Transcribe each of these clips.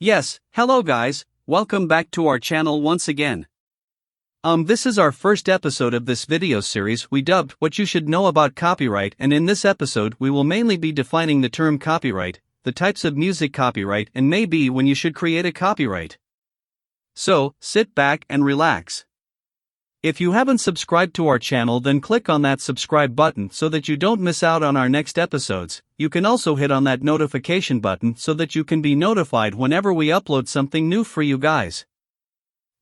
Yes, hello guys, welcome back to our channel once again. This is our first episode of this video series we dubbed What You Should Know About Copyright, and in this episode we will mainly be defining the term copyright, the types of music copyright, and maybe when you should create a copyright. So, sit back and relax. If you haven't subscribed to our channel, then click on that subscribe button so that you don't miss out on our next episodes. You can also hit on that notification button so that you can be notified whenever we upload something new for you guys.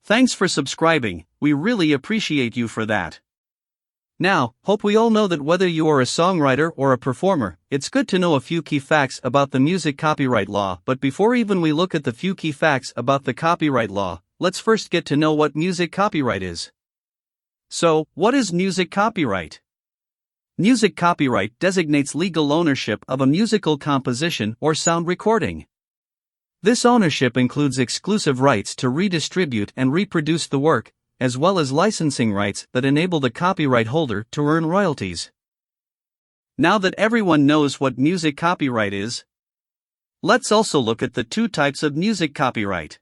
Thanks for subscribing, we really appreciate you for that. Now, hope we all know that whether you are a songwriter or a performer, it's good to know a few key facts about the music copyright law. But before even we look at the few key facts about the copyright law, let's first get to know what music copyright is. So, what is music copyright? Music copyright designates legal ownership of a musical composition or sound recording. This ownership includes exclusive rights to redistribute and reproduce the work, as well as licensing rights that enable the copyright holder to earn royalties. Now that everyone knows what music copyright is, let's also look at the two types of music copyright.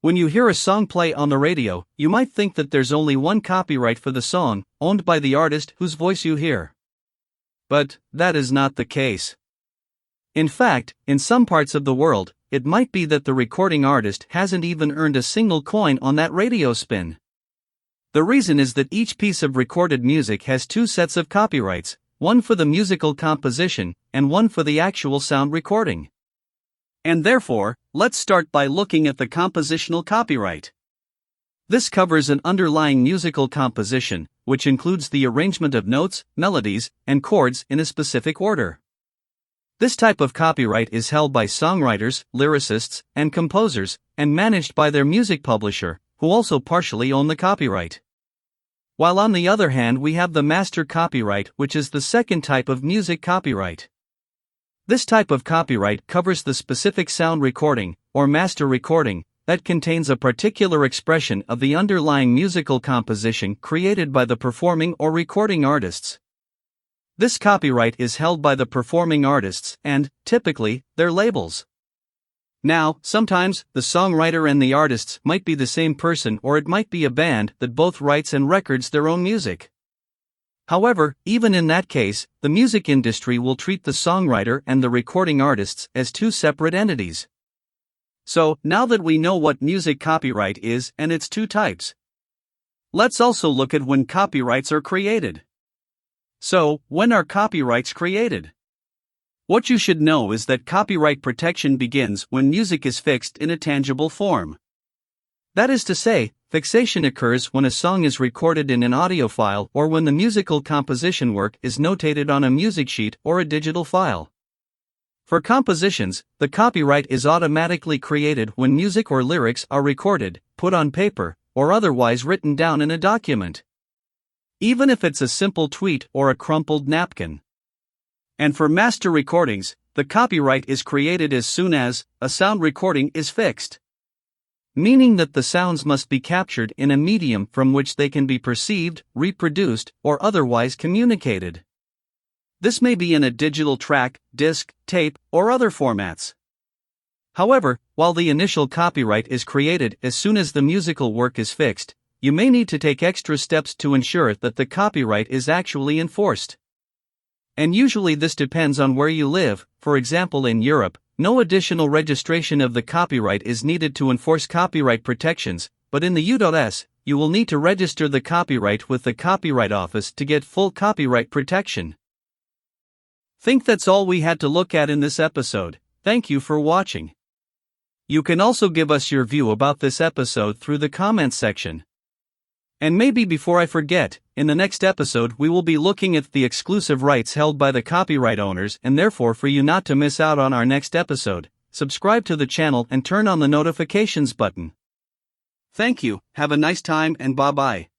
When you hear a song play on the radio, you might think that there's only one copyright for the song, owned by the artist whose voice you hear. But that is not the case. In fact, in some parts of the world, it might be that the recording artist hasn't even earned a single coin on that radio spin. The reason is that each piece of recorded music has two sets of copyrights, one for the musical composition and one for the actual sound recording. And therefore, let's start by looking at the compositional copyright. This covers an underlying musical composition, which includes the arrangement of notes, melodies, and chords in a specific order. This type of copyright is held by songwriters, lyricists, and composers, and managed by their music publisher, who also partially own the copyright. While on the other hand we have the master copyright, which is the second type of music copyright. This type of copyright covers the specific sound recording, or master recording, that contains a particular expression of the underlying musical composition created by the performing or recording artists. This copyright is held by the performing artists and, typically, their labels. Now, sometimes, the songwriter and the artists might be the same person, or it might be a band that both writes and records their own music. However, even in that case, the music industry will treat the songwriter and the recording artists as two separate entities. So, now that we know what music copyright is and its two types, let's also look at when copyrights are created. So, when are copyrights created? What you should know is that copyright protection begins when music is fixed in a tangible form. That is to say, fixation occurs when a song is recorded in an audio file or when the musical composition work is notated on a music sheet or a digital file. For compositions, the copyright is automatically created when music or lyrics are recorded, put on paper, or otherwise written down in a document. Even if it's a simple tweet or a crumpled napkin. And for master recordings, the copyright is created as soon as a sound recording is fixed. Meaning that the sounds must be captured in a medium from which they can be perceived, reproduced, or otherwise communicated. This may be in a digital track, disc, tape, or other formats. However, while the initial copyright is created as soon as the musical work is fixed, you may need to take extra steps to ensure that the copyright is actually enforced. And usually this depends on where you live. For example, in Europe, no additional registration of the copyright is needed to enforce copyright protections, but in the US, you will need to register the copyright with the Copyright Office to get full copyright protection. Think that's all we had to look at in this episode. Thank you for watching. You can also give us your view about this episode through the comments section. And maybe before I forget, in the next episode we will be looking at the exclusive rights held by the copyright owners, and therefore for you not to miss out on our next episode, subscribe to the channel and turn on the notifications button. Thank you, have a nice time and bye-bye.